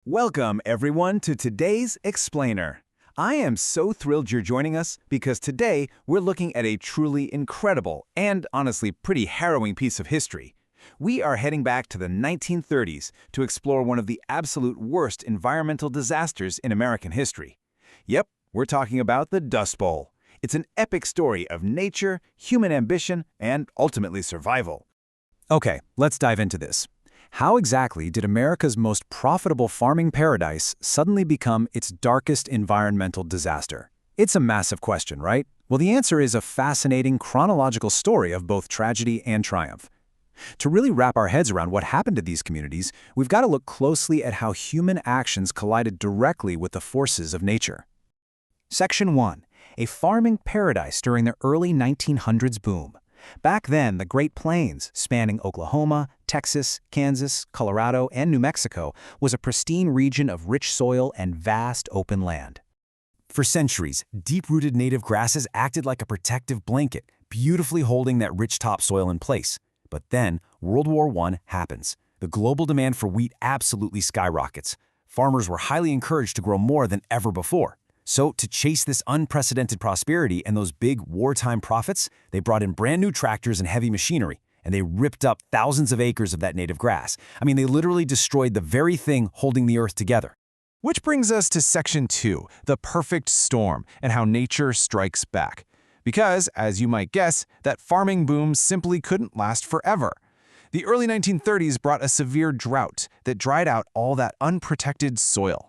Welcome, everyone, to today's Explainer. I am so thrilled you're joining us because today we're looking at a truly incredible and honestly pretty harrowing piece of history. We are heading back to the 1930s to explore one of the absolute worst environmental disasters in American history. Yep, we're talking about the Dust Bowl. It's an epic story of nature, human ambition, and ultimately survival. Okay, let's dive into this. How exactly did America's most profitable farming paradise suddenly become its darkest environmental disaster? It's a massive question, right? Well, the answer is a fascinating chronological story of both tragedy and triumph. To really wrap our heads around what happened to these communities, we've got to look closely at how human actions collided directly with the forces of nature. Section 1. A farming paradise during the early 1900s boom. Back then, the Great Plains, spanning Oklahoma, Texas, Kansas, Colorado, and New Mexico, was a pristine region of rich soil and vast open land. For centuries, deep-rooted native grasses acted like a protective blanket, beautifully holding that rich topsoil in place. But then, World War I happens. The global demand for wheat absolutely skyrockets. Farmers were highly encouraged to grow more than ever before. So, to chase this unprecedented prosperity and those big wartime profits, they brought in brand new tractors and heavy machinery, and they ripped up thousands of acres of that native grass. They literally destroyed the very thing holding the earth together. Which brings us to Section 2, the perfect storm, and how nature strikes back. Because, as you might guess, that farming boom simply couldn't last forever. The early 1930s brought a severe drought that dried out all that unprotected soil.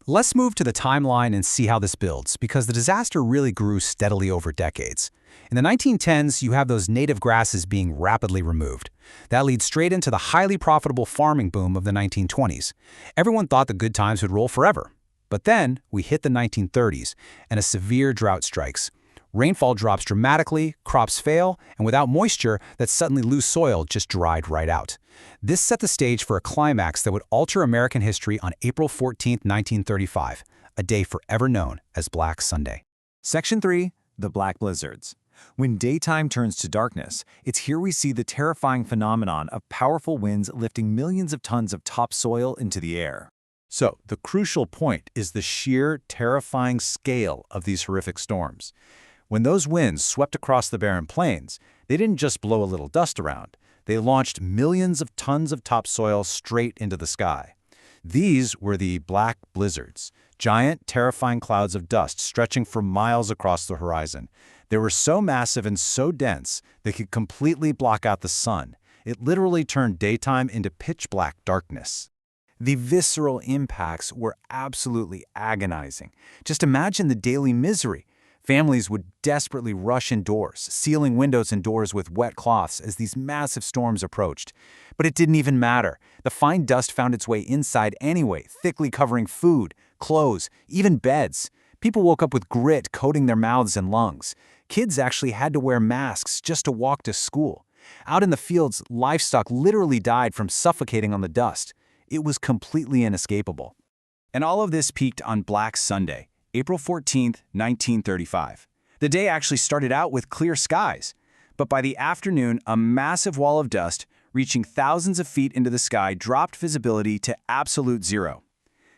Let's move to the timeline and see how this builds, because the disaster really grew steadily over decades. In the 1910s, you have those native grasses being rapidly removed. That leads straight into the highly profitable farming boom of the 1920s. Everyone thought the good times would roll forever. But then, we hit the 1930s, and a severe drought strikes. Rainfall drops dramatically, crops fail, and without moisture, that suddenly loose soil just dried right out. This set the stage for a climax that would alter American history on April 14, 1935, a day forever known as Black Sunday. Section 3. The Black Blizzards. When daytime turns to darkness, it's here we see the terrifying phenomenon of powerful winds lifting millions of tons of topsoil into the air. So, the crucial point is the sheer, terrifying scale of these horrific storms. When those winds swept across the barren plains, they didn't just blow a little dust around. They launched millions of tons of topsoil straight into the sky. These were the black blizzards, giant, terrifying clouds of dust stretching for miles across the horizon. They were so massive and so dense they could completely block out the sun. It literally turned daytime into pitch-black darkness. The visceral impacts were absolutely agonizing. Just imagine the daily misery. Families would desperately rush indoors, sealing windows and doors with wet cloths as these massive storms approached. But it didn't even matter. The fine dust found its way inside anyway, thickly covering food, clothes, even beds. People woke up with grit coating their mouths and lungs. Kids actually had to wear masks just to walk to school. Out in the fields, livestock literally died from suffocating on the dust. It was completely inescapable. And all of this peaked on Black Sunday, April 14, 1935. The day actually started out with clear skies, but by the afternoon, a massive wall of dust, reaching thousands of feet into the sky, dropped visibility to absolute zero.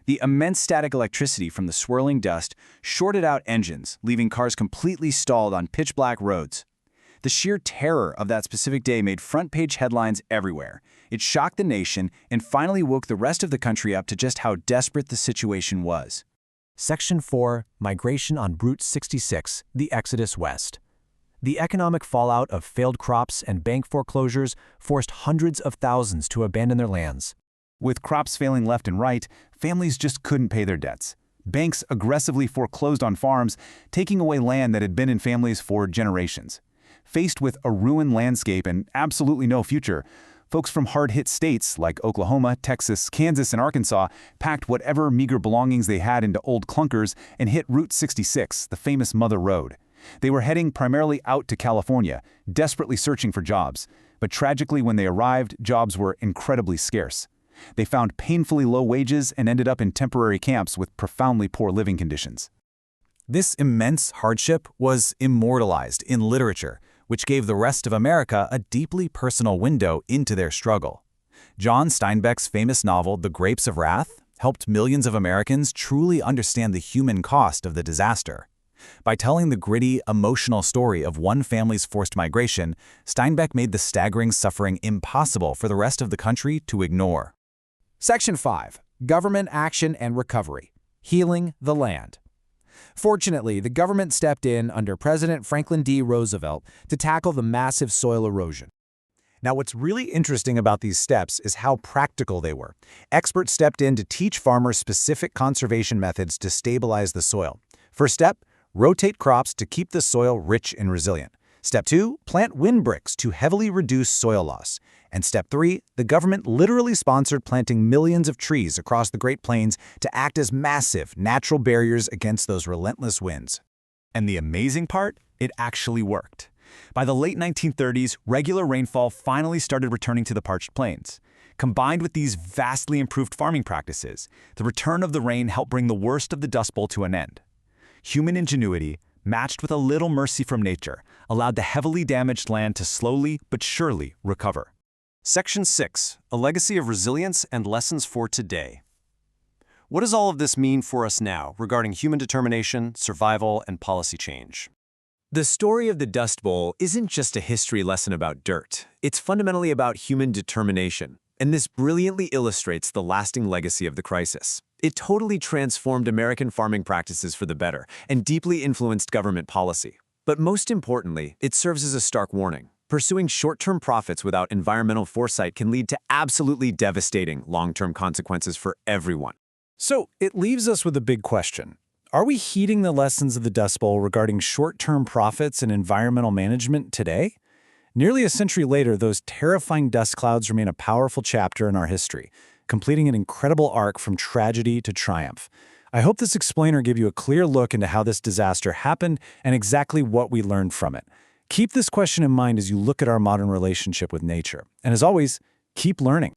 The immense static electricity from the swirling dust shorted out engines, leaving cars completely stalled on pitch-black roads. The sheer terror of that specific day made front-page headlines everywhere. It shocked the nation and finally woke the rest of the country up to just how desperate the situation was. Section 4. Migration on Route 66, the Exodus West. The economic fallout of failed crops and bank foreclosures forced hundreds of thousands to abandon their lands. With crops failing left and right, families just couldn't pay their debts. Banks aggressively foreclosed on farms, taking away land that had been in families for generations. Faced with a ruined landscape and absolutely no future, folks from hard-hit states like Oklahoma, Texas, Kansas, and Arkansas packed whatever meager belongings they had into old clunkers and hit Route 66, the famous Mother Road. They were heading primarily out to California, desperately searching for jobs. But tragically, when they arrived, jobs were incredibly scarce. They found painfully low wages and ended up in temporary camps with profoundly poor living conditions. This immense hardship was immortalized in literature, which gave the rest of America a deeply personal window into their struggle. John Steinbeck's famous novel, The Grapes of Wrath, helped millions of Americans truly understand the human cost of the disaster. By telling the gritty, emotional story of one family's forced migration, Steinbeck made the staggering suffering impossible for the rest of the country to ignore. Section 5. Government Action and Recovery. Healing the Land. Fortunately, the government stepped in under President Franklin D. Roosevelt to tackle the massive soil erosion. Now, what's really interesting about these steps is how practical they were. Experts stepped in to teach farmers specific conservation methods to stabilize the soil. First step, rotate crops to keep the soil rich and resilient. Step 2, plant windbreaks to heavily reduce soil loss. And step 3, the government literally sponsored planting millions of trees across the Great Plains to act as massive natural barriers against those relentless winds. And the amazing part? It actually worked. By the late 1930s, regular rainfall finally started returning to the parched plains. Combined with these vastly improved farming practices, the return of the rain helped bring the worst of the Dust Bowl to an end. Human ingenuity, matched with a little mercy from nature, allowed the heavily damaged land to slowly but surely recover. Section 6. A Legacy of Resilience and Lessons for Today. What does all of this mean for us now regarding human determination, survival, and policy change? The story of the Dust Bowl isn't just a history lesson about dirt. It's fundamentally about human determination, and this brilliantly illustrates the lasting legacy of the crisis. It totally transformed American farming practices for the better and deeply influenced government policy. But most importantly, it serves as a stark warning. Pursuing short-term profits without environmental foresight can lead to absolutely devastating long-term consequences for everyone. So it leaves us with a big question. Are we heeding the lessons of the Dust Bowl regarding short-term profits and environmental management today? Nearly a century later, those terrifying dust clouds remain a powerful chapter in our history, completing an incredible arc from tragedy to triumph. I hope this explainer gave you a clear look into how this disaster happened and exactly what we learned from it. Keep this question in mind as you look at our modern relationship with nature. And as always, keep learning.